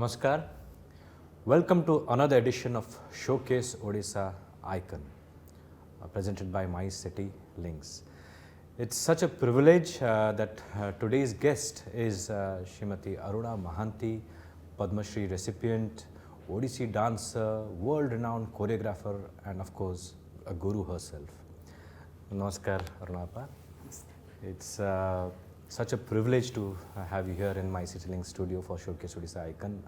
Namaskar. Welcome to another edition of Showcase Odisha Icon, presented by My City Links. It's such a privilege that today's guest is Srimati Aruna Mahanti, Padma Shri recipient, Odissi dancer, world-renowned choreographer, and of course, a guru herself. Namaskar, Arunapa. It's such a privilege to have you here in My City Link studio for Showcase Odisha Icon.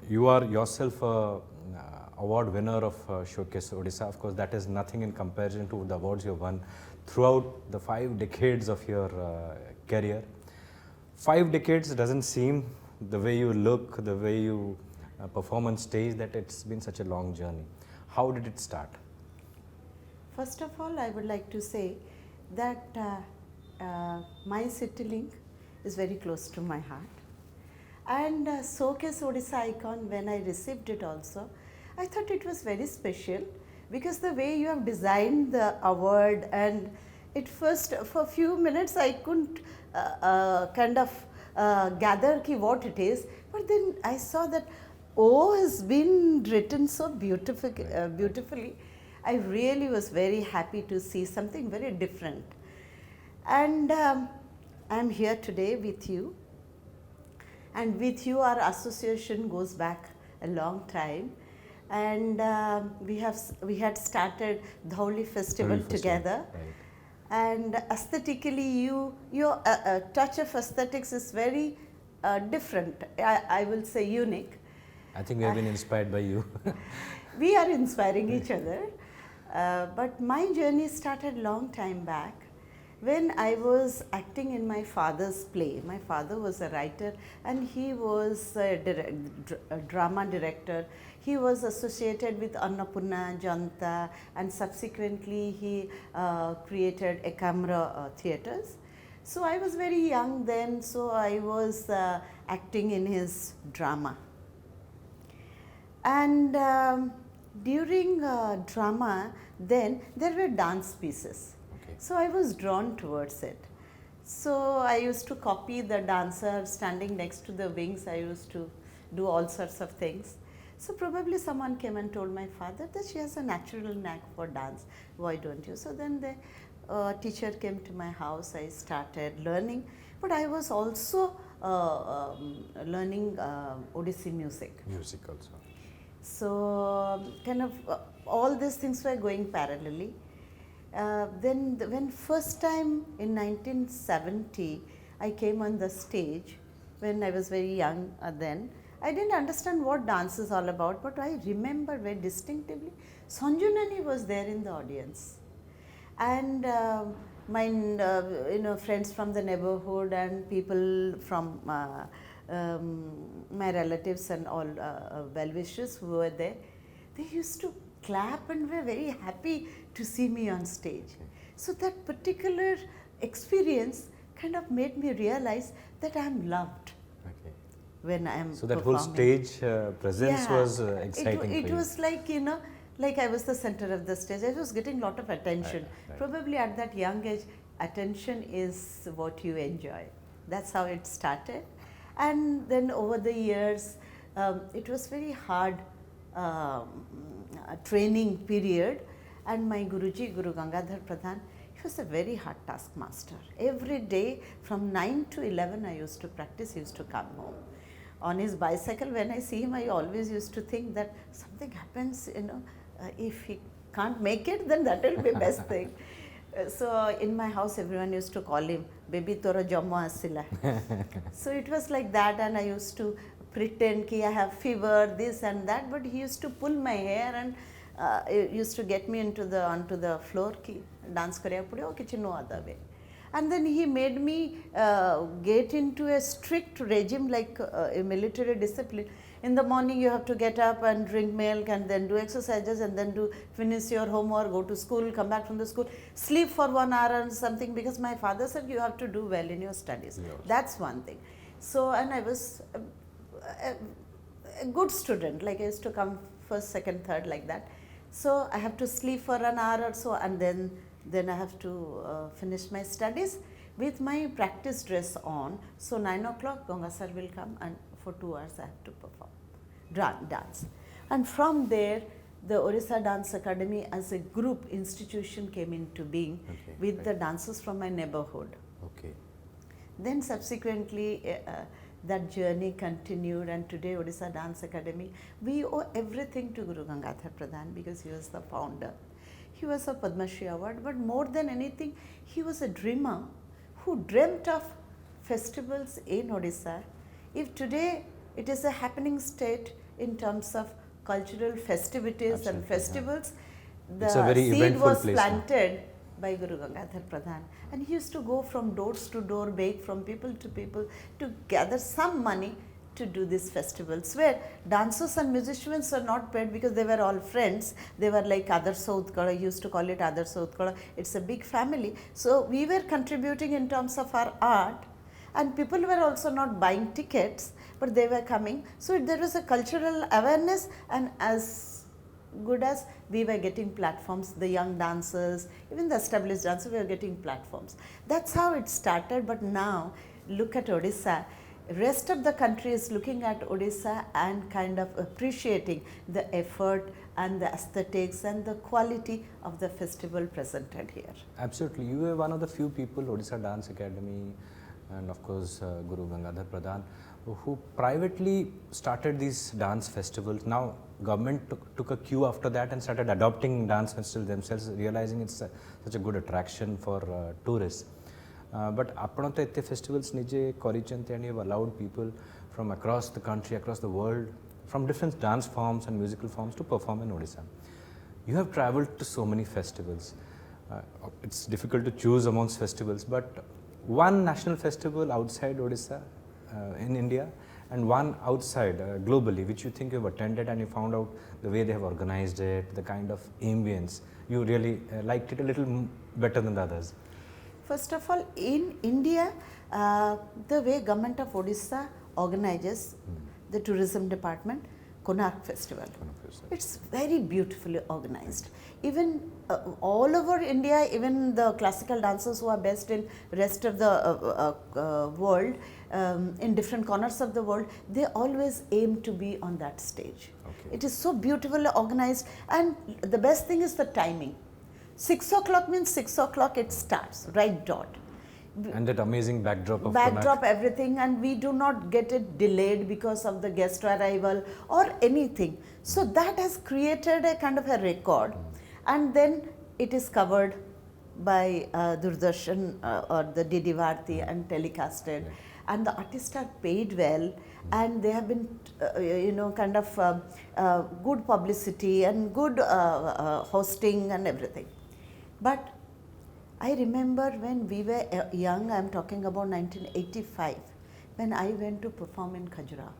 You are yourself a award winner of Showcase Odisha. Of course, that is nothing in comparison to the awards you have won throughout the 5 decades of your career. 5 decades doesn't seem, the way you look, the way you perform on stage, that it's been such a long journey. How did it start? First of all, I would like to say that My City Link is very close to my heart. And Showcase Odisha Icon, when I received it also, I thought it was very special because the way you have designed the award, and it first, for a few minutes I couldn't gather what it is, but then I saw that O has been written so beautifully. I really was very happy to see something very different. And I'm here today with you. And with you, our association goes back a long time. And we had started Dhauli Festival together. Right. And aesthetically, your touch of aesthetics is very different. I will say unique. I think we have been inspired by you. We are inspiring each other. But my journey started long time back when I was acting in my father's play. My father was a writer and he was a drama director. He was associated with Annapurna, Janta, and subsequently he created Ekamra theatres. So I was very young then, so I was acting in his drama. And during drama, then there were dance pieces. Okay. So I was drawn towards it. So I used to copy the dancer standing next to the wings. I used to do all sorts of things. So probably someone came and told my father that she has a natural knack for dance. Why don't you? So then the teacher came to my house. I started learning. But I was also learning Odissi music. Music also. So all these things were going parallelly. Then when first time in 1970 I came on the stage, when I was very young then, I didn't understand what dance is all about, but I remember very distinctively Sanju Nani was there in the audience. And my friends from the neighborhood and people from my relatives and all well-wishers who were there, they used to clap and were very happy to see me on stage. So that particular experience kind of made me realize that I am loved. Okay. When I am So that performing. whole stage presence was exciting for It you. was like, like I was the center of the stage. I was getting a lot of attention. Right. Probably at that young age, attention is what you enjoy. That's how it started. And then over the years, it was very hard training period. And my Guruji, Guru Gangadhar Pradhan, he was a very hard taskmaster. Every day from 9 to 11 I used to practice, he used to come home. On his bicycle, when I see him, I always used to think that something happens, if he can't make it, then that will be best thing. So in my house, everyone used to call him, Baby Tora Jammu Asila. So it was like that, and I used to pretend ki I have fever, this and that, but he used to pull my hair and used to get me onto the floor ki dance kariya pude, okay, no other way. And then he made me get into a strict regime like a military discipline. In the morning you have to get up and drink milk and then do exercises and then finish your homework, go to school, come back from the school, sleep for 1 hour and something, because my father said you have to do well in your studies. Yes. That's one thing. So, and I was a good student, like I used to come first, second, third, like that. So I have to sleep for an hour or so, and then I have to finish my studies with my practice dress on. So 9 o'clock Ganga sir will come, and for 2 hours I have to perform, dance. And from there, the Odisha Dance Academy as a group institution came into being with the dancers from my neighborhood. Okay. Then subsequently, that journey continued, and today Odisha Dance Academy, we owe everything to Guru Gangadhar Pradhan because he was the founder. He was a Padma Shri Award, but more than anything, he was a dreamer who dreamt of festivals in Odisha. If today it is a happening state in terms of cultural festivities and festivals, the seed was planted by Guru Gangadhar Pradhan, and he used to go from doors to door, beg from people to gather some money to do these festivals, where dancers and musicians are not paid because they were all friends. They were like Adarsh Utkala, used to call it Adarsh Utkala. It's a big family. So we were contributing in terms of our art, and people were also not buying tickets, but they were coming. So there was a cultural awareness, and as good as we were getting platforms, the young dancers, even the established dancers were getting platforms. That's how it started. But now look at Odisha. Rest of the country is looking at Odisha and kind of appreciating the effort and the aesthetics and the quality of the festival presented here. Absolutely. You were one of the few people, Odisha Dance Academy and of course Guru Gangadhar Pradhan, who privately started these dance festivals. Now government took a cue after that and started adopting dance festivals themselves, realizing it's such a good attraction for tourists. But ଆପଣ ତ ଏତେ festivals ନିଜେ କରିଛନ୍ତି and you have allowed people from across the country, across the world, from different dance forms and musical forms to perform in Odisha. You have travelled to so many festivals. It's difficult to choose amongst festivals, but one national festival outside Odisha in India and one outside globally, which you think you have attended and you found out the way they have organized it, the kind of ambience, you really liked it a little better than the others. First of all, in India, the way government of Odisha organizes the tourism department, Konark Festival. It's very beautifully organized. Even all over India, even the classical dancers who are based in rest of the world, in different corners of the world, they always aim to be on that stage. Okay. It is so beautifully organized, and the best thing is the timing. 6 o'clock means 6 o'clock it starts, right dot. And that amazing backdrop of Backdrop, Konark. everything, and we do not get it delayed because of the guest arrival or anything. So that has created a kind of a record, and then it is covered by Doordarshan or the DD Bharati and telecasted, and the artists are paid well, and they have been kind of good publicity and good hosting and everything. But I remember when we were young, I am talking about 1985, when I went to perform in Khajuraho.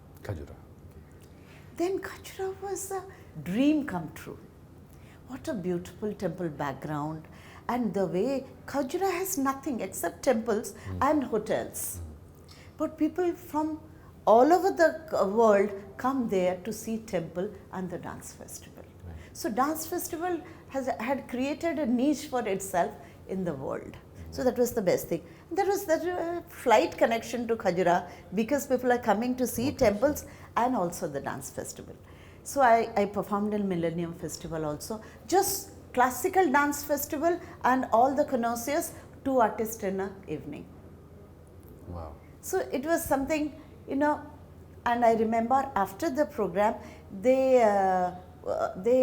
Then Khajuraho was a dream come true. What a beautiful temple background, and the way Khajuraho has nothing except temples and hotels. But people from all over the world come there to see temple and the dance festival. Right. So dance festival had created a niche for itself in the world. So that was the best thing. There was that flight connection to Khajuraho because people are coming to see temples and also the dance festival. So I performed in Millennium Festival also. Just classical dance festival and all the connoisseurs, 2 artists in an evening. Wow. So it was something, and I remember after the program, they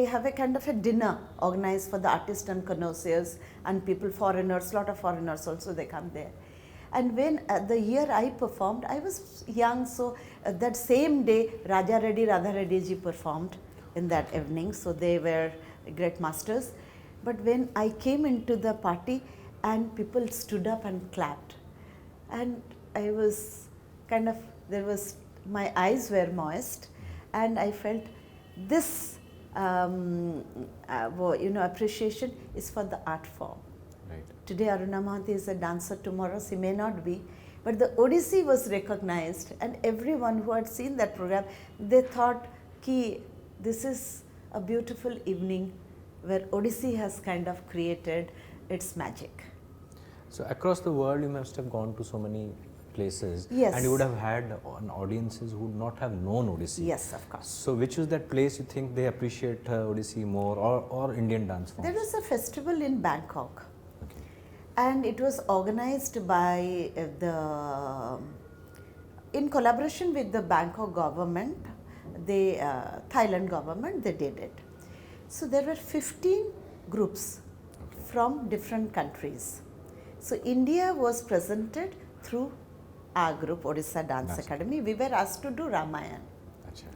have a kind of a dinner organized for the artists and connoisseurs and people, foreigners, lot of foreigners also, they come there. And when the year I performed, I was young, so that same day Raja Reddy, Radha Reddy ji performed in that evening, so they were great masters. But when I came into the party and people stood up and clapped, and I was kind of, my eyes were moist, and I felt this appreciation is for the art form. Right. Today Aruna Mahanti is a dancer, tomorrow she may not be, but the Odissi was recognized, and everyone who had seen that program, they thought ki this is a beautiful evening where Odissi has kind of created its magic. So across the world you must have gone to so many places, Yes. and you would have had audiences who would not have known Odissi. Yes, of course. So, which was that place you think they appreciate Odissi more, or Indian dance forms? There was a festival in Bangkok, Okay. and it was organized by in collaboration with the Bangkok government, the Thailand government, they did it. So there were 15 groups from different countries. So India was presented through our group, Odisha Dance Academy. We were asked to do Ramayana. Acha.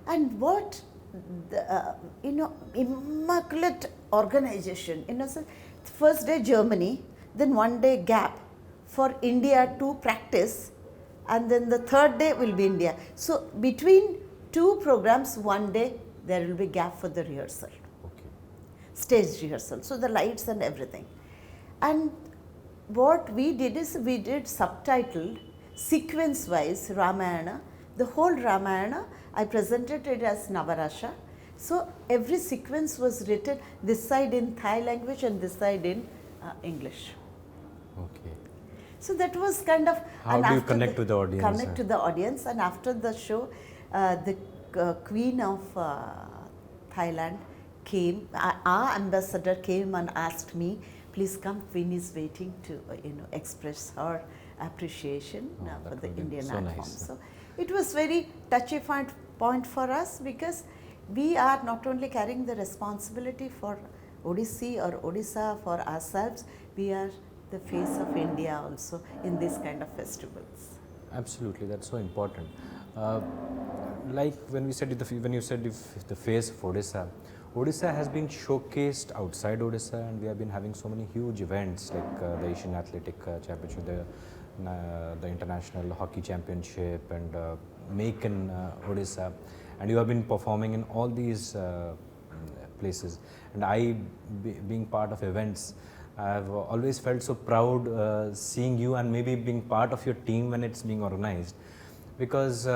And what immaculate organization. So first day Germany, then one day gap for India to practice, and then the third day will be India. So between two programs, one day there will be gap for the rehearsal, Okay. stage rehearsal. So the lights and everything. And what we did is we did subtitled sequence wise Ramayana. The whole Ramayana I presented it as Navarasha. So every sequence was written this side in Thai language and this side in English. Okay. So that was kind of. How and do you after connect with the audience? Connect to the audience, and after the show, the Queen of Thailand came. Our ambassador came and asked me, "Please come. Queen is waiting to express her appreciation Oh, for that the would be Indian so art nice. form." So it was very touchy point for us, because we are not only carrying the responsibility for Odissi or Odisha for ourselves, we are the face of India also in these kind of festivals. Absolutely, that's so important. Like when you said if the face of Odisha, Odisha has been showcased outside Odisha, and we have been having so many huge events like the Asian Athletic Championship, the International Hockey Championship, and Make in Odisha, and you have been performing in all these places. And being part of events, I have always felt so proud seeing you and maybe being part of your team when it's being organized, because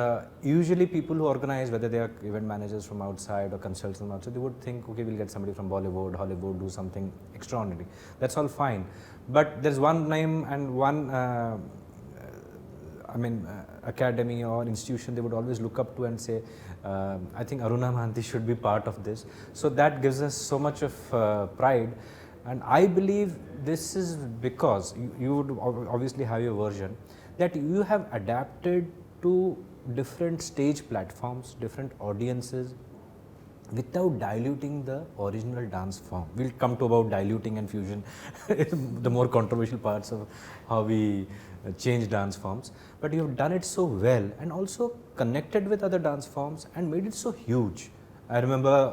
usually people who organize, whether they are event managers from outside or consultants from outside, they would think, okay, we'll get somebody from Bollywood, Hollywood, do something extraordinary. That's all fine, but there's one name and one academy or institution they would always look up to and say, I think Aruna Mahanti should be part of this. So that gives us so much of pride. And I believe this is because you would obviously have your version, that you have adapted to different stage platforms, different audiences, without diluting the original dance form. We'll come to about diluting and fusion, the more controversial parts of how we change dance forms. But you've done it so well, and also connected with other dance forms and made it so huge. I remember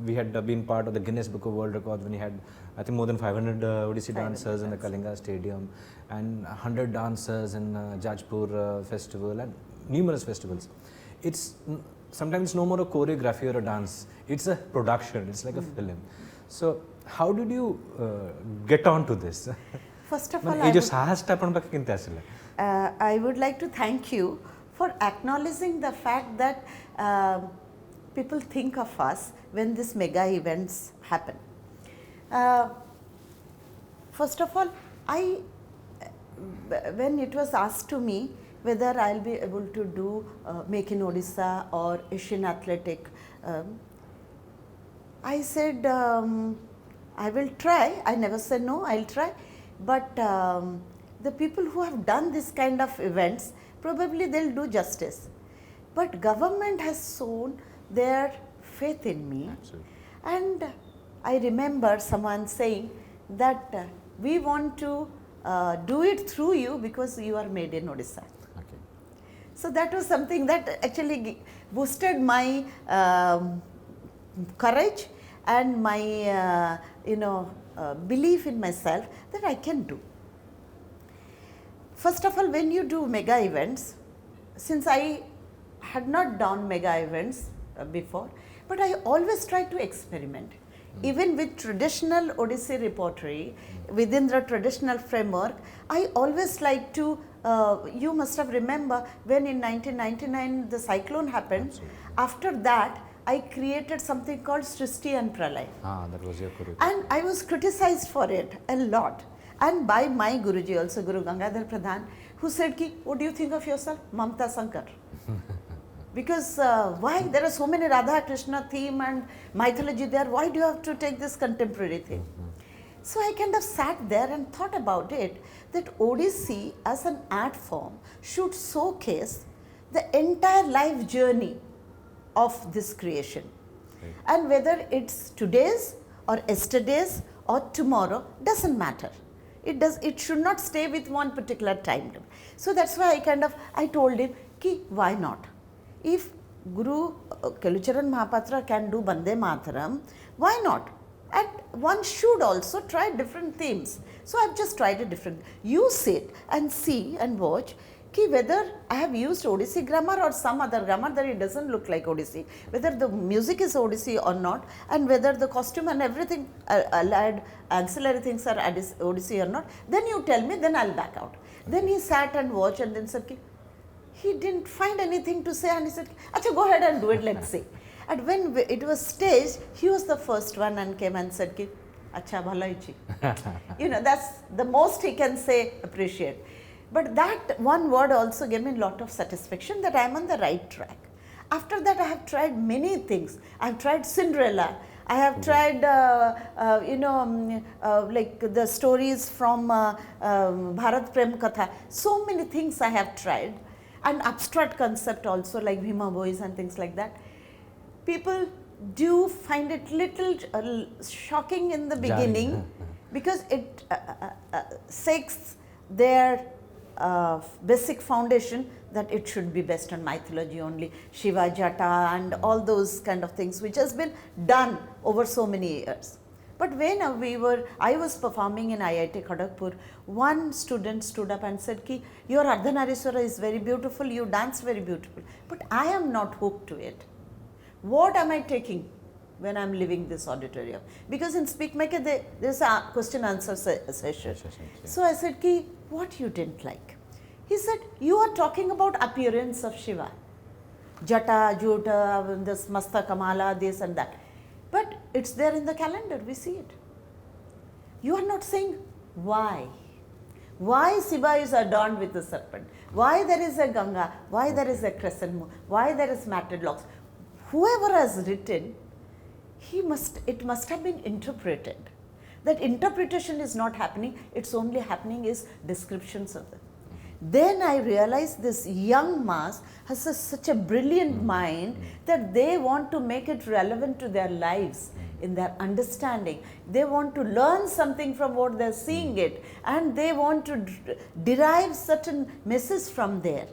we had been part of the Guinness Book of World Records when he had, I think, more than 500 Odissi dancers in the Kalinga Stadium, and 100 dancers in Jajpur Festival, and numerous festivals. It's sometimes no more a choreography or a dance, it's a production, it's like a film. So how did you get on to this? First of all, I would like to thank you for acknowledging the fact that people think of us when these mega events happen. First of all, when it was asked to me whether I'll be able to do Make in Odisha or Asian Athletic, I said I will try. I never said no, I'll try. But the people who have done this kind of events, probably they'll do justice. But government has shown their faith in me. Absolutely. And I remember someone saying that we want to do it through you because you are made in Odisha. Okay. So that was something that actually boosted my courage and my belief in myself that I can do. First of all, when you do mega events, since I had not done mega events before, but I always try to experiment. Even with traditional Odissi repertory, within the traditional framework, I always like to, you must have remember when in 1999 the cyclone happened. Absolutely. After that, I created something called Srishti and Pralay. That was your choreography. And I was criticized for it a lot. And by my Guruji also, Guru Gangadhar Pradhan, who said, ki, what do you think of yourself? Mamta Sankar. Because why? There are so many Radha Krishna theme and mythology there. Why do you have to take this contemporary thing? So I kind of sat there and thought about it, that Odissi as an art form should showcase the entire life journey of this creation. Right. And whether it's today's or yesterday's or tomorrow, doesn't matter. It should not stay with one particular time. So that's why I told him, ki, why not? If Guru Kelucharan Mahapatra can do Bande Mataram, why not? And one should also try different themes. So I've just tried a different. You sit and see and watch ki whether I have used Odissi grammar or some other grammar that it doesn't look like Odissi, whether the music is Odissi or not, and whether the costume and everything allied ancillary things are Odissi or not, then you tell me, then I'll back out. Then he sat and watched and then said, ki, he didn't find anything to say, and he said, acha, go ahead and do it, let's see. And when it was staged, he was the first one and came and said, ki, acha, bhala hi. You know, that's the most he can say, appreciate. But that one word also gave me a lot of satisfaction that I am on the right track. After that, I have tried many things. I have tried Cinderella. I have tried, like the stories from Bharat Prem Katha. So many things I have tried. And abstract concept also, like Bhima Boys and things like that. People do find it little shocking in the beginning because it shakes their basic foundation that it should be based on mythology only, Shiva, Jata and all those kind of things which has been done over so many years. But when I was performing in IIT Kharagpur, one student stood up and said, ki, your Ardhanarishwara is very beautiful, you dance very beautiful, but I am not hooked to it. What am I taking when I am leaving this auditorium? Because in Speak Make there is a question answer session. So I said, ki, what you didn't like? He said, you are talking about appearance of Shiva. Jata, Jota, this Masta Kamala, this and that. But it's there in the calendar, we see it. You are not saying why. Why Shiva is adorned with a serpent? Why there is a Ganga? Why there is a crescent moon? Why there is matted locks? Whoever has written, it must have been interpreted. That interpretation is not happening, it's only happening is descriptions of them. Then I realized this young mass has such a brilliant mind that they want to make it relevant to their lives, in their understanding. They want to learn something from what they're seeing it, and they want to derive certain message from there.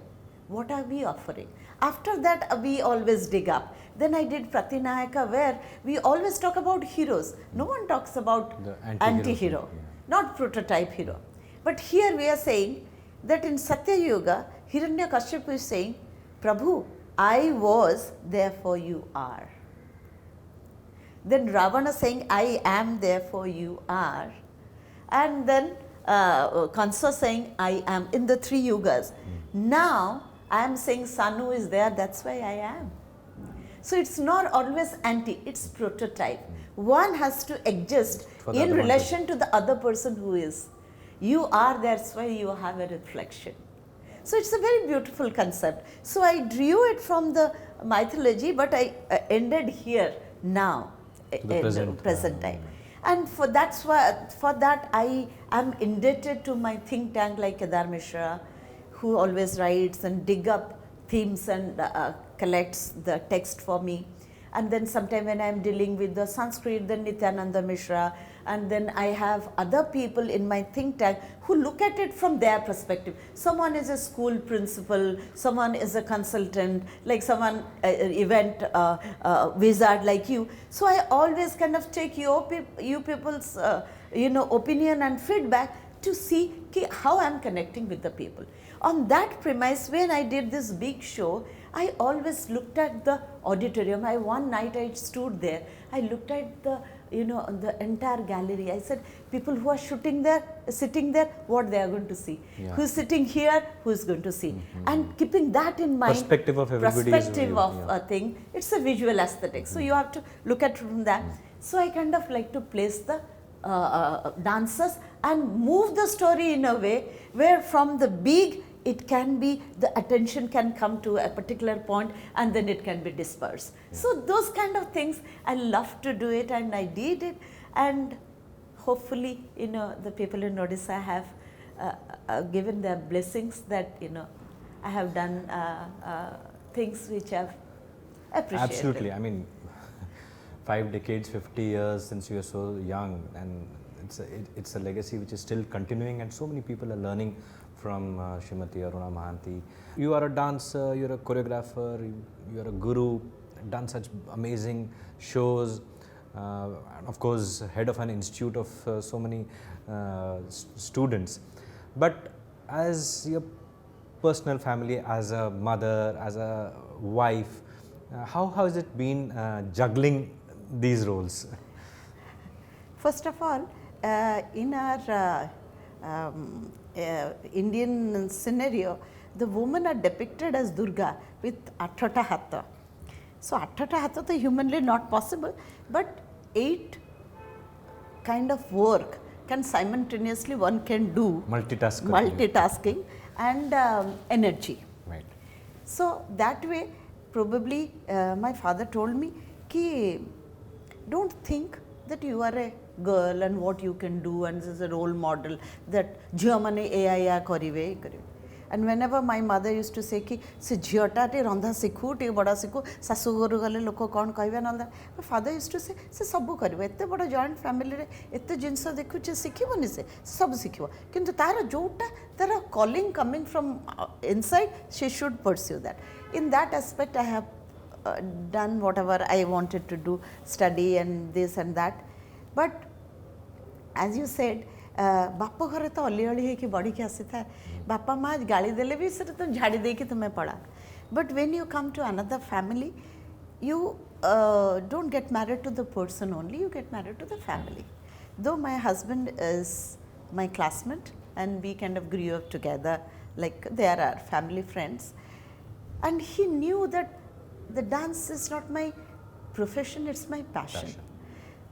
What are we offering? After that, we always dig up. Then I did Pratinayaka, where we always talk about heroes. No one talks about the anti-hero, not prototype hero. But here we are saying that in Satya Yuga, Hiranyakashipu is saying, Prabhu, I was, therefore you are. Then Ravana saying, I am, therefore you are. And then Kansa saying, I am, in the 3 yugas. Now, I am saying Sanu is there, that's why I am. So it's not always anti, it's prototype. One has to exist in relation to the other person who is. You are, that's why you have a reflection. So it's a very beautiful concept. So I drew it from the mythology, but I ended here now, in the present time. And for that I am indebted to my think tank like Kedar Mishra, who always writes and dig up themes and collects the text for me. And then sometime when I am dealing with the Sanskrit, then Nityananda Mishra, and then I have other people in my think tank who look at it from their perspective. Someone is a school principal, someone is a consultant, like someone event wizard like you. So I always kind of take you people's opinion and feedback to see how I am connecting with the people. On that premise, when I did this big show, I always looked at the auditorium. One night I stood there, I looked at the entire gallery. I said, people who are sitting there, what they are going to see. Yeah. Who is sitting here, who is going to see. And keeping that in mind, perspective of everybody a thing, it's a visual aesthetic. So you have to look at it from that. So I kind of like to place the dancers and move the story in a way where from the big it can be, the attention can come to a particular point and then it can be dispersed. So those kind of things, I love to do it, and I did it, and hopefully, the people in Odisha have given their blessings that, I have done things which have appreciated. Absolutely. I mean, 5 decades, 50 years since you are so young, and it's a legacy which is still continuing, and so many people are learning from Srimati Aruna Mahanti. You are a dancer, you're a choreographer, you're a guru, done such amazing shows, and of course head of an institute of so many students. But as your personal family, as a mother, as a wife, how has it been juggling these roles? First of all, in our Indian scenario, the women are depicted as Durga with Athata Hatha. So Athata Hatha is humanly not possible, but 8 kind of work can simultaneously one can do. Multitasking and energy. Right. So that way, probably my father told me ki don't think that you are a girl and what you can do, and this is a role model that jhiyo mane eya karibe. And whenever my mother used to say ki se jhiyota te randha sikhu te bada sikhu sasu goru gale loko kon kahibe nanda, my father used to say se sabu karibo, ette bada joint family re ette jinsa dekhuche sikhiboni, se sab sikhibo, kintu tara jota tara calling coming from inside, she should pursue that. In that aspect, I have done whatever I wanted to do, study and this and that. But as you said, बापा घरे तो अली अली है कि बड़ी क्या सी था, बापा माँ गाली देले भी सिर्फ तो झाड़ी दे कि तुम्हें पड़ा. But when you come to another family, you don't get married to the person only, you get married to the family. Though my husband is my classmate and we kind of grew up together, like they are our family friends, and he knew that the dance is not my profession, it's my passion.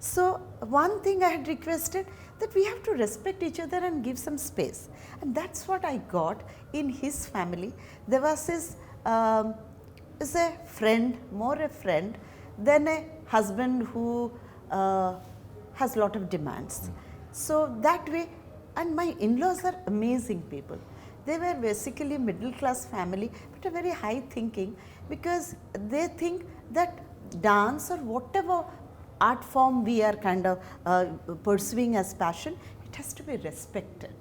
So one thing I had requested, that we have to respect each other and give some space, and that's what I got in his family. Devas is a friend, more a friend than a husband who has lot of demands. So that way, and my in-laws are amazing people. They were basically middle class family, but a very high thinking, because they think that dance or whatever art form we are kind of pursuing as passion, it has to be respected.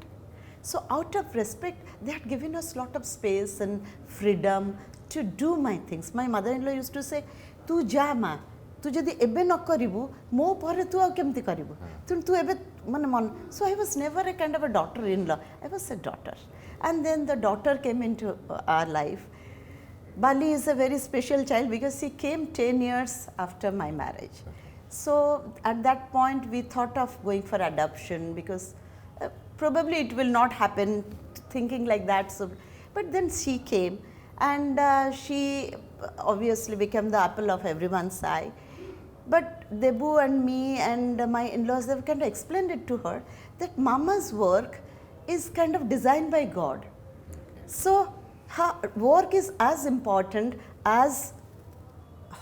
So out of respect, they had given us lot of space and freedom to do my things. My mother-in-law used to say, "Tu ja ma, tu jodi ebe no karibu, mo pore tu au kemti karibu. Tu ebe man man." So I was never a kind of a daughter-in-law. I was a daughter, and then the daughter came into our life. Bali is a very special child because she came 10 years after my marriage. So at that point we thought of going for adoption, because probably it will not happen, thinking like that. So, but then she came, and she obviously became the apple of everyone's eye. But Debu and me and my in-laws, they've kind of explained it to her that Mama's work is kind of designed by God. So her work is as important as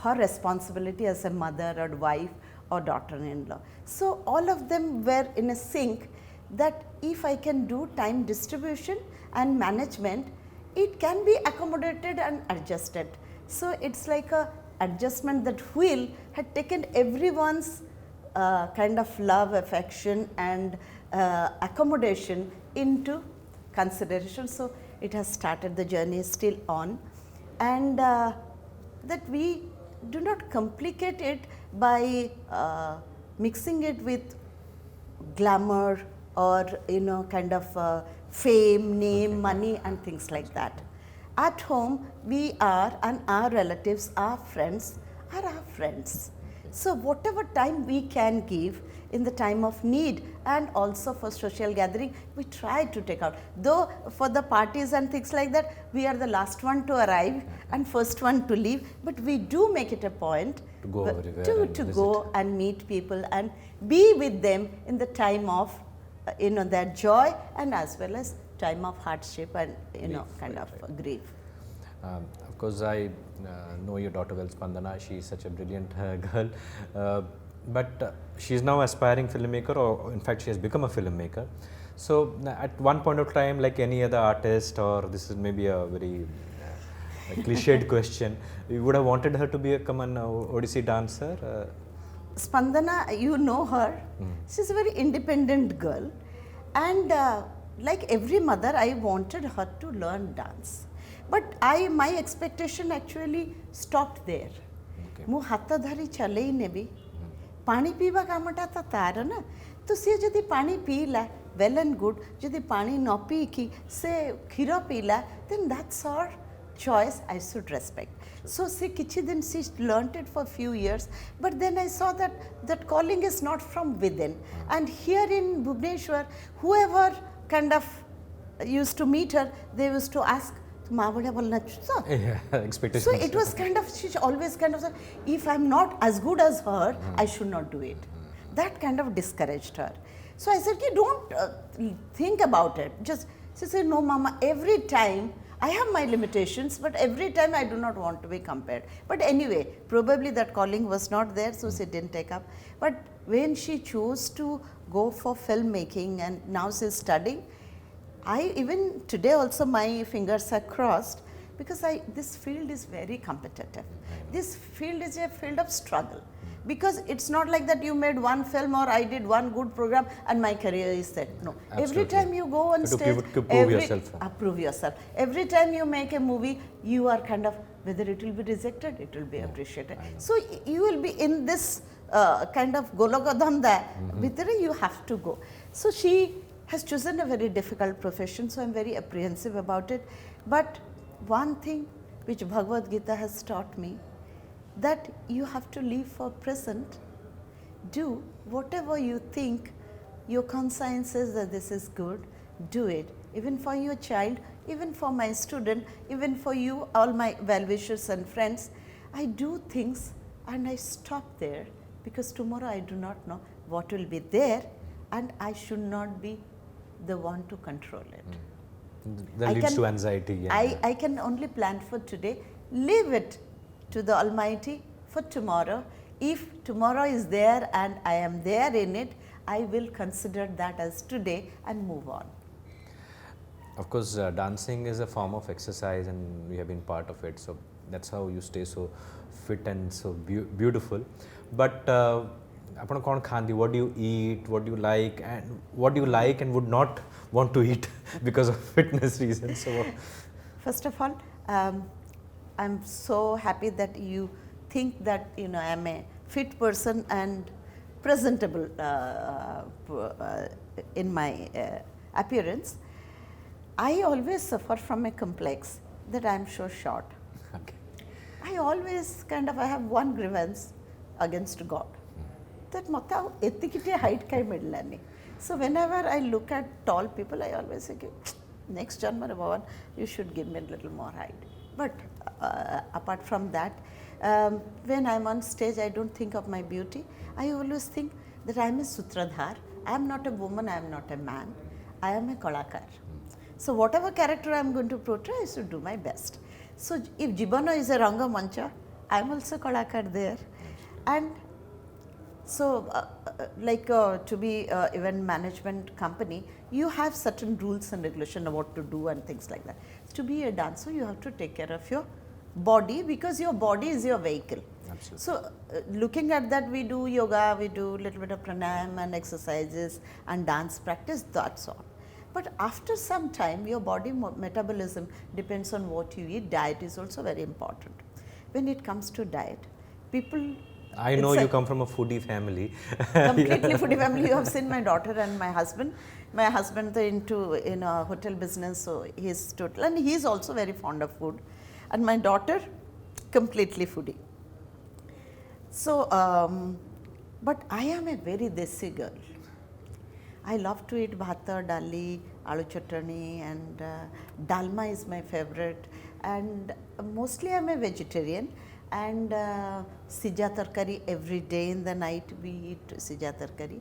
her responsibility as a mother or wife or daughter-in-law. So all of them were in a sync, that if I can do time distribution and management, it can be accommodated and adjusted. So it's like a adjustment that wheel had taken everyone's kind of love, affection and accommodation into consideration. So it has started, the journey is still on, and that we do not complicate it by mixing it with glamour or kind of fame, name, money and things like that. At home we are, and our relatives, our friends are our friends. So whatever time we can give in the time of need and also for social gathering, we try to take out. Though for the parties and things like that, we are the last one to arrive and first one to leave, but we do make it a point to go everywhere to go and meet people and be with them in the time of their joy and as well as time of hardship and kind of grief. Of course, I know your daughter well, Spandana. She is such a brilliant girl, but she is now aspiring filmmaker, or in fact, she has become a filmmaker. So, at one point of time, like any other artist, or this is maybe a very a cliched question, you would have wanted her to become an Odissi dancer. Spandana, you know her. She's a very independent girl, and like every mother, I wanted her to learn dance. But my expectation actually stopped there. ମୁଁ ହାତ ଧରି ଚଲେଇ ନେବି ପାଣି ପିଇବା କାମଟା ତ ତାର ନା ତ ସିଏ ଯଦି ପାଣି ପିଇଲା well and good ଯଦି ପାଣି ନ ପିଇକି ସେ କ୍ଷୀର ପିଇଲା then that's her choice, I should respect. So see, kichi din she learnt it for few years, but then I saw that calling is not from within. And here in Bhubaneswar, whoever kind of used to meet her, they used to ask, "Ma bada bolna chusa?" Expectations. So it was kind of, she always kind of said, if I'm not as good as her, I should not do it. That kind of discouraged her. So I said, don't think about it. Just, she said, no, Mama, every time I have my limitations, but every time I do not want to be compared. But anyway, probably that calling was not there, so she didn't take up. But when she chose to go for filmmaking and now she's studying, even today also my fingers are crossed because this field is very competitive. This field is a field of struggle. Because it's not like that you made one film or I did one good program and my career is set. No. Absolutely. Every time you go on stage, prove yourself. Prove yourself. Every time you make a movie, you are kind of, whether it will be rejected, it will be appreciated. So you will be in this kind of gologadanda, you have to go. So she has chosen a very difficult profession, so I'm very apprehensive about it. But one thing which Bhagavad Gita has taught me, that you have to live for present, do whatever you think, your conscience says that this is good, do it. Even for your child, even for my student, even for you, all my well-wishers and friends, I do things and I stop there because tomorrow I do not know what will be there and I should not be the one to control it. That leads to anxiety. I can only plan for today, leave it to the Almighty for tomorrow. If tomorrow is there and I am there in it, I will consider that as today and move on. Of course, dancing is a form of exercise and we have been part of it. So that's how you stay so fit and so beautiful. But what do you eat, what do you like, and would not want to eat because of fitness reasons? So, first of all, I'm so happy that you think that I'm a fit person and presentable in my appearance. I always suffer from a complex that I'm so short. okay. I always I have one grievance against God. That mata etikite height kai midlani. So whenever I look at tall people, I always say, next Janma Bhavan, you should give me a little more height. But apart from that, when I'm on stage, I don't think of my beauty. I always think that I'm a sutradhar. I am not a woman, I am not a man. I am a kalakar. So whatever character I'm going to portray, I should do my best. So if Jibana is a Ranga Mancha, I'm also kalakar there. And so to be event management company, you have certain rules and regulations of what to do and things like that. To be a dancer, you have to take care of your body because your body is your vehicle. Absolutely. So looking at that, we do yoga, we do a little bit of pranayam and exercises and dance practice, that's all. But after some time, your body metabolism depends on what you eat. Diet is also very important. When it comes to diet, people... I know you come from a foodie family. Completely foodie family. You have seen my daughter and my husband. My husband is into hotel business, so he's total, and he's also very fond of food. And my daughter, completely foodie. So, but I am a very desi girl. I love to eat bhata, dali, aloo chutney, and dalma is my favorite. And mostly I am a vegetarian. And sija tarkari every day in the night we eat sija tarkari.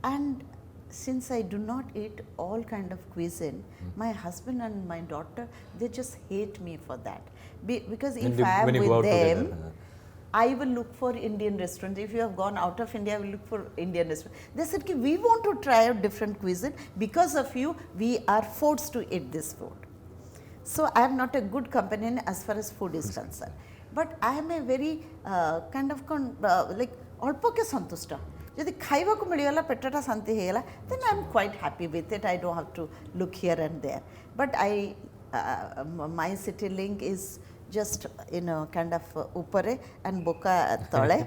And since I do not eat all kind of cuisine, my husband and my daughter, they just hate me for that. Because And if I am when you go with out them, together, I will look for Indian restaurants. If you have gone out of India, I will look for Indian restaurants. They said, Ki, we want to try out different cuisine. Because of you, we are forced to eat this food. So I am not a good companion as far as food is concerned. But I am a very kind of like alpo ke santushta. ଯଦି ଖାଇବାକୁ ମିଳିଗଲା ପେଟଟା ଶାନ୍ତି ହେଇଗଲା then I am quite happy with it. I don't have to look here and there. But my city link is just kind of upare and boka tole.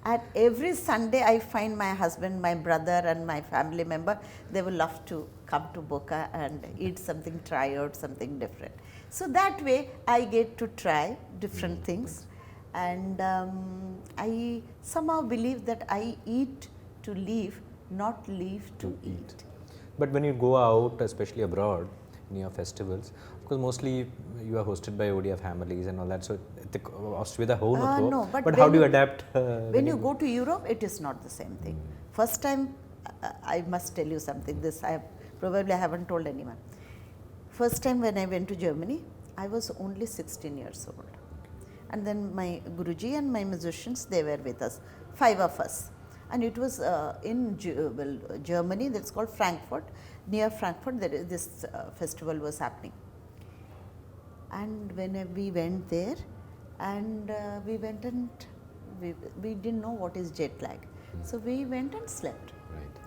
And every Sunday I find my husband, my brother and my family member, they will love to come to Boca and eat something, try out something different. So that way I get to try different things, and I somehow believe that I eat to live, not live to eat. But when you go out, especially abroad, in your festivals, of course, mostly you are hosted by Odia families and all that. So, Australia whole No, but how do you adapt? When you go to Europe, it is not the same thing. First time, I must tell you something. This I probably haven't told anyone. First time when I went to Germany, I was only 16 years old, and then my Guruji and my musicians, they were with us, 5 of us. And it was in Germany, that's called Frankfurt. Near Frankfurt, this festival was happening. And when we went there, and we went and we didn't know what is jet lag. So we went and slept. Right.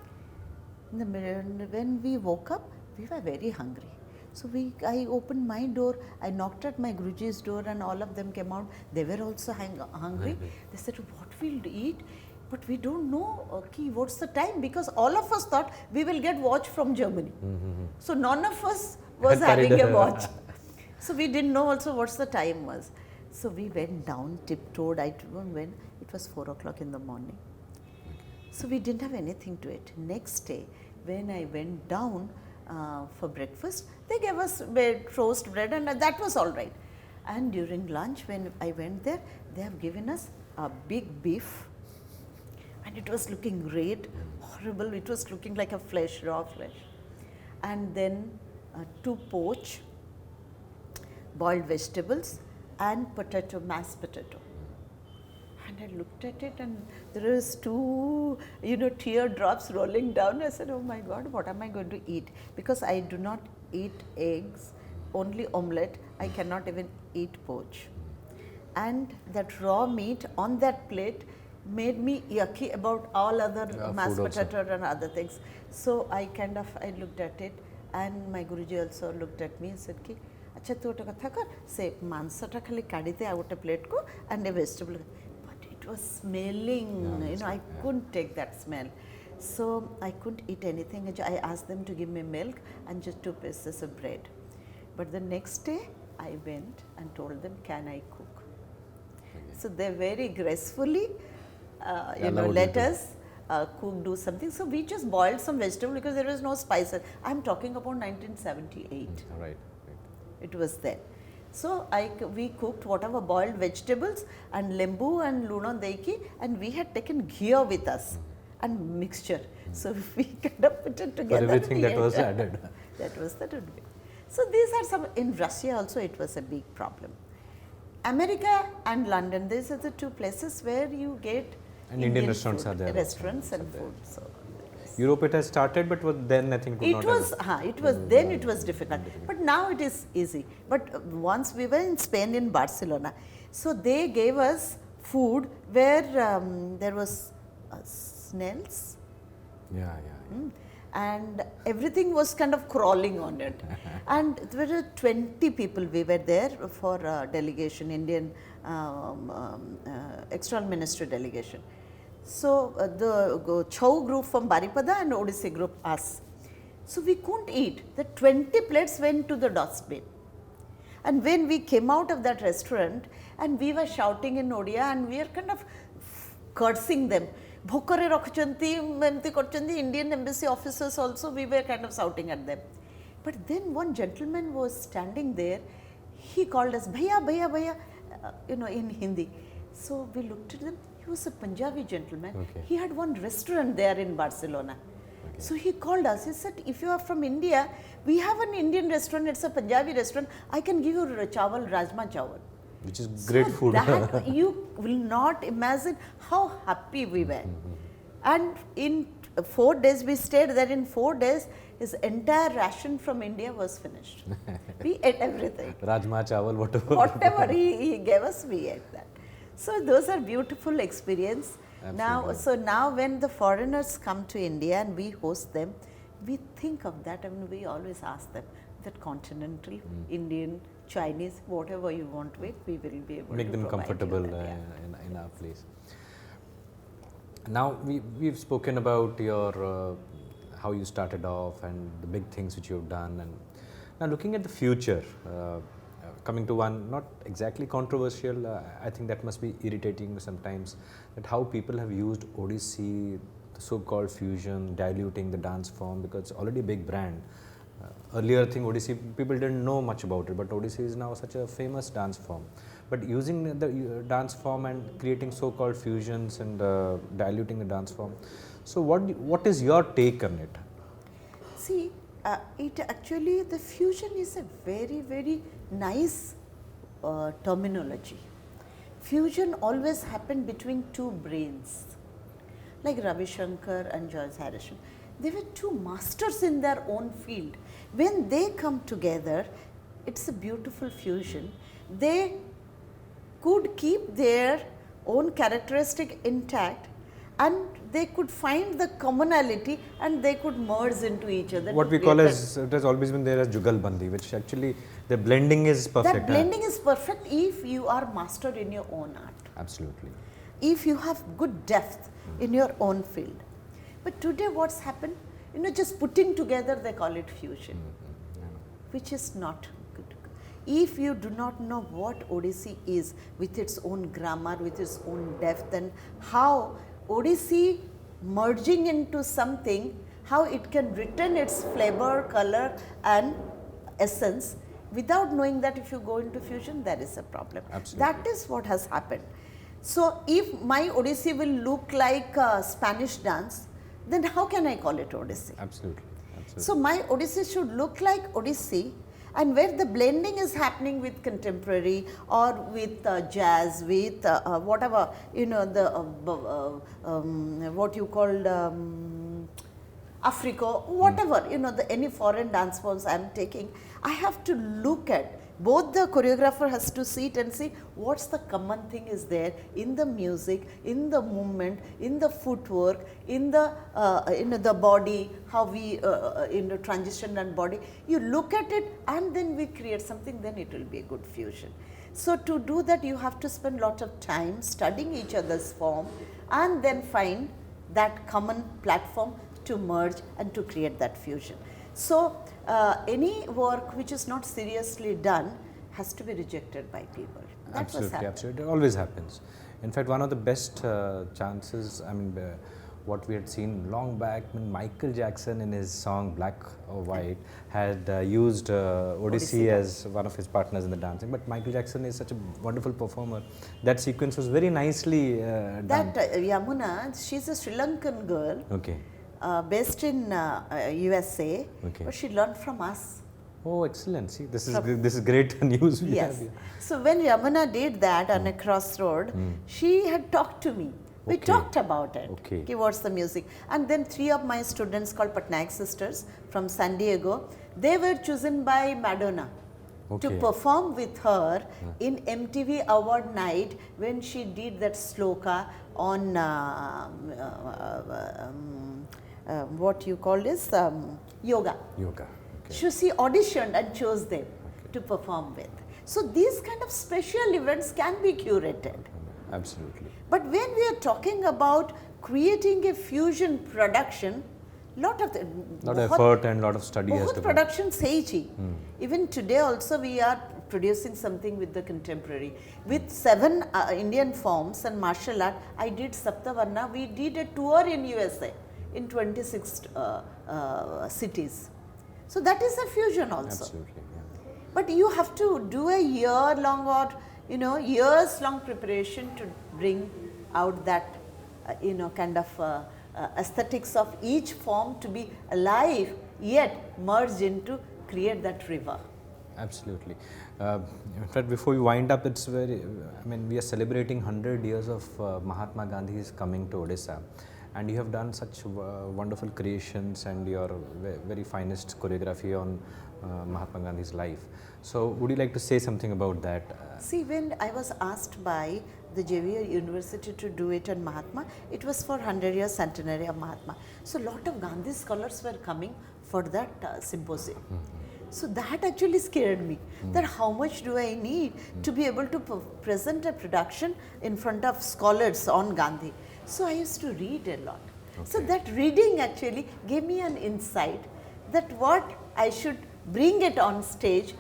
When we woke up, we were very hungry. So I opened my door, I knocked at my Guruji's door, and all of them came out. They were also hungry. They said, what we'll eat? But we don't know what's the time, because all of us thought we will get watch from Germany. So none of us was having a watch. So we didn't know also what's the time was. So we went down, tiptoed. I don't know when, it was 4 o'clock in the morning. So we didn't have anything to eat. Next day, when I went down for breakfast, they gave us toast bread, and that was all right. And during lunch, when I went there, they have given us a big beef. And it was looking red, horrible. It was looking like a flesh, raw flesh. And then 2 poach, boiled vegetables, and mashed potato. And I looked at it, and there was 2, teardrops rolling down. I said, oh my God, what am I going to eat? Because I do not eat eggs, only omelette. I cannot even eat poach. And that raw meat on that plate made me yucky about all other mashed potato and other things. So I looked at it, and my Guruji also looked at me and said, Ki, acha tu ota katha kar, se mansa ta khali kadite out a plate ko and a vegetable. But it was smelling, I couldn't take that smell. So I couldn't eat anything. I asked them to give me milk and just 2 pieces of bread. But the next day I went and told them, can I cook? So they very gracefully let us cook, do something. So we just boiled some vegetable because there was no spices. I am talking about 1978. Right. It was then. So we cooked whatever boiled vegetables and lembu and luno deiki, and we had taken ghee with us and mixture. So we kind of put it together. For everything that was added. That was the good. So these are some. In Russia also it was a big problem. America and London, these are the 2 places where you get Indian restaurants food, are there. Restaurants and food. So Europe it has started, but then I think it was then it was difficult, but now it is easy. But once we were in Spain, in Barcelona, so they gave us food where there was snails. Yeah. And everything was kind of crawling on it. And there were 20 people, we were there for a delegation, Indian external ministry delegation. So the Chau group from Baripada and Odissi group, us. So we couldn't eat. The 20 plates went to the dustbin. And when we came out of that restaurant, and we were shouting in Odia, and we were kind of cursing them. Bhokare rakhchanti, emti karchanti, Indian embassy officers also, we were kind of shouting at them. But then one gentleman was standing there. He called us, Bhaiya, Bhaiya, Bhaiya, in Hindi. So we looked at him. He was a Punjabi gentleman. Okay. He had one restaurant there in Barcelona. Okay. So he called us. He said, if you are from India, we have an Indian restaurant. It's a Punjabi restaurant. I can give you chawal, rajma chawal. Which is great So food. that you will not imagine how happy we were. And in 4 days we stayed there. In 4 days, his entire ration from India was finished. We ate everything. Rajma chawal, whatever. Whatever he gave us, we ate that. So those are beautiful experience. Now, so now when the foreigners come to India and we host them, we think of that. I mean, we always ask them that continental, Indian, Chinese, whatever you want to eat, we will be able Make to them provide you comfortable that, in our place. Now we've spoken about your how you started off and the big things which you've done, and now looking at the future, coming to one not exactly controversial, I think that must be irritating sometimes, that how people have used Odissi, the so-called fusion, diluting the dance form, because it's already a big brand. Earlier thing Odissi, people didn't know much about it, but Odissi is now such a famous dance form. But using the dance form and creating so-called fusions and diluting the dance form. So what is your take on it? See, it actually, the fusion is a very, very nice terminology. Fusion always happened between two brains, like Ravi Shankar and George Harrison. They were two masters in their own field. When they come together, it's a beautiful fusion. They could keep their own characteristic intact, and they could find the commonality and they could merge into each other. What we call as, it has always been there as Jugalbandi, which actually the blending is perfect. That blending is perfect if you are mastered in your own art. Absolutely. If you have good depth in your own field. But today what's happened? You know, just putting together, they call it fusion, which is not good. If you do not know what Odissi is with its own grammar, with its own depth, and how Odissi merging into something, how it can retain its flavor, color and essence, without knowing that if you go into fusion, there is a problem. Absolutely. That is what has happened. So if my Odissi will look like a Spanish dance, then how can I call it Odissi? Absolutely. Absolutely. So my Odissi should look like Odissi, and where the blending is happening with contemporary or with jazz, with whatever, you know, the what you called Africa, whatever, you know, any foreign dance forms I am taking, I have to look at. Both the choreographer has to sit and see what's the common thing is there in the music, in the movement, in the footwork, in the body, how we in the transition and body. You look at it and then we create something, then it will be a good fusion. So to do that, you have to spend a lot of time studying each other's form and then find that common platform to merge and to create that fusion. So any work which is not seriously done has to be rejected by people. That Absolutely, absolutely. It always happens. In fact, one of the best chances, I mean, what we had seen long back when Michael Jackson in his song Black or White had used Odissi as one of his partners in the dancing. But Michael Jackson is such a wonderful performer. That sequence was very nicely done. That Yamuna, she's a Sri Lankan girl. Okay. Based in USA, Okay. but she learned from us. Oh, excellent. See, this is great news we have Yes. here. So when Yamuna did that on a crossroad, she had talked to me. We Okay. talked about it. Okay. What's the music? And then 3 of my students called Patnaik sisters from San Diego, they were chosen by Madonna to Okay. perform with her in MTV Award night when she did that sloka on what you call this yoga. Yoga. Okay. So she auditioned and chose them to perform with. So these kind of special events can be curated. Absolutely. But when we are talking about creating a fusion production, lot of effort and lot of study has बहुत to be. production है ही. Even today also we are producing something with the contemporary. With 7 Indian forms and martial art, I did Saptavarna. We did a tour in USA in 26 cities. So that is a fusion also. Absolutely. Yeah. But you have to do a year-long or years-long preparation to bring out that kind of aesthetics of each form to be alive yet merged into create that river. Absolutely. In fact, before we wind up, it's very, I mean, we are celebrating 100 years of Mahatma Gandhi's coming to Odisha, and you have done such wonderful creations and your very finest choreography on Mahatma Gandhi's life. So, would you like to say something about that? See, when I was asked by the Xavier University to do it on Mahatma, it was for 100-year centenary of Mahatma. So, lot of Gandhi scholars were coming for that symposium. So that actually scared me, that how much do I need to be able to present a production in front of scholars on Gandhi. So I used to read a lot. So that reading actually gave me an insight that what I should bring it on stage,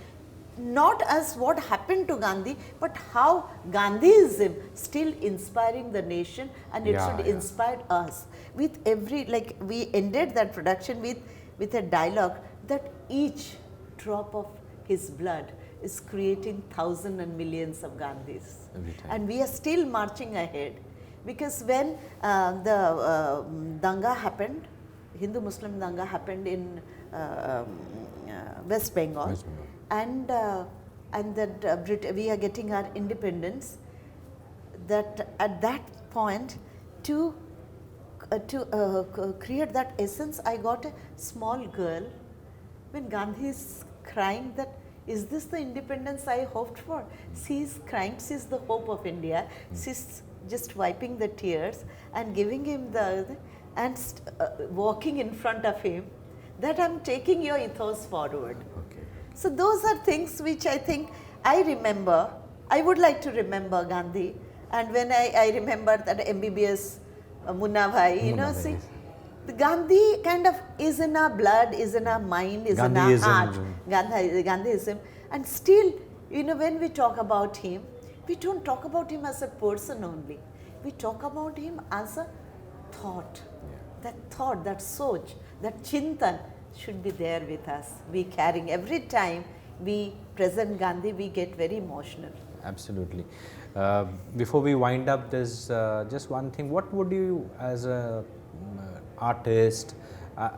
not as what happened to Gandhi, but how Gandhiism still inspiring the nation, and it should inspire us. With every, like we ended that production with a dialogue that each drop of his blood is creating thousands and millions of Gandhis. And we are still marching ahead, because when the Danga happened, Hindu-Muslim Danga happened in West Bengal, and that we are getting our independence, that at that point to create that essence, I got a small girl when Gandhi is crying that, is this the independence I hoped for? She is crying, she is the hope of India. She is just wiping the tears and giving him and walking in front of him, that I am taking your ethos forward. So those are things which I think I remember. I would like to remember Gandhi, and when I remember that MBBS Munna Bhai, you know, see, the Gandhi kind of is in our blood, is in our mind, is in our heart. Gandhiism. And still, you know, when we talk about him, we don't talk about him as a person only. We talk about him as a thought. That thought, that soch, that chintan should be there with us. We carrying every time we present Gandhi, we get very emotional. Absolutely. Before we wind up, there's just one thing. What would you, as a artist,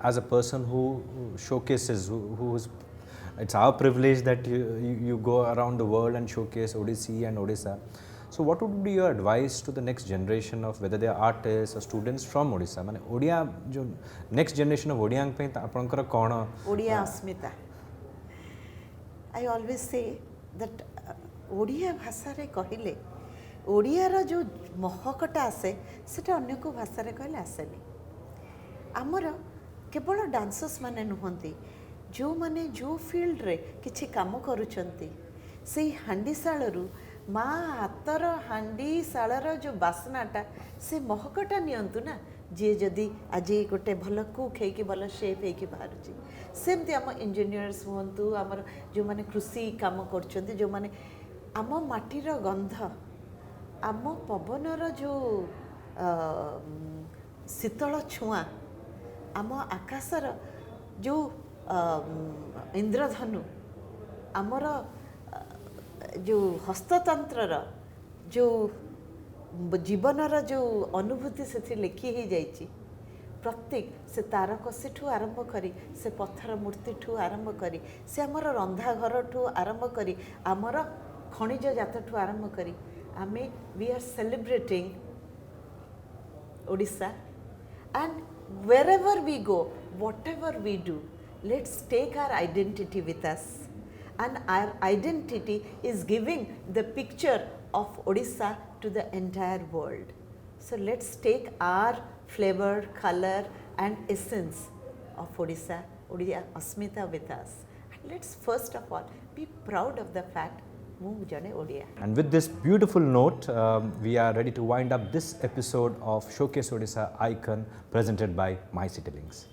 as a person who showcases, who's, it's our privilege that you go around the world and showcase Odissi and Odisha. So what would be your advice to the next generation of, whether they are artists or students from Odisha? Mane Odia, jo next generation of Odiang pe apankara kona? Odia Asmita. I always say that Odia bhasare kahile, Odia ra jo mohakata ase, seta अन्य को भाषारे कहले आसेनी. आमर केवल dancers माने नुहंती, जो माने जो field रे किछि काम करूचंती, से हांडीशालरू माँ हातर हांडीशालर जो बासनाटा से महकटा नियंतु ना, जे जदि आज गोटे भल कुक है भल शेफ है बाहर सेमती आम इंजीनियर्स हूँ, आमर जो माने कृषि काम करछंती, जो माने आम माटीर गंध, आम पवनर जो शीतल छुआ, आम आकाशर जो इंद्रधनु, आमर जो हस्ततंत्र जो जीवनर जो अनुभूति से लिखी ही जाइए, प्रत्येक से तारकसी ठू आरंभ करी, से पत्थर मूर्ति ठू आरंभ करी, से आमर रंधा घर ठू आरंभ करी, आमर खनिज जात ठू आरंभ करी, आमे we are celebrating Odisha, and wherever we go, whatever we do, let's take our identity with us. And our identity is giving the picture of Odisha to the entire world. So let's take our flavor, color and essence of Odisha, Odia Asmita with us. And let's first of all be proud of the fact And with this beautiful note, we are ready to wind up this episode of Showcase Odisha Icon presented by My City Links.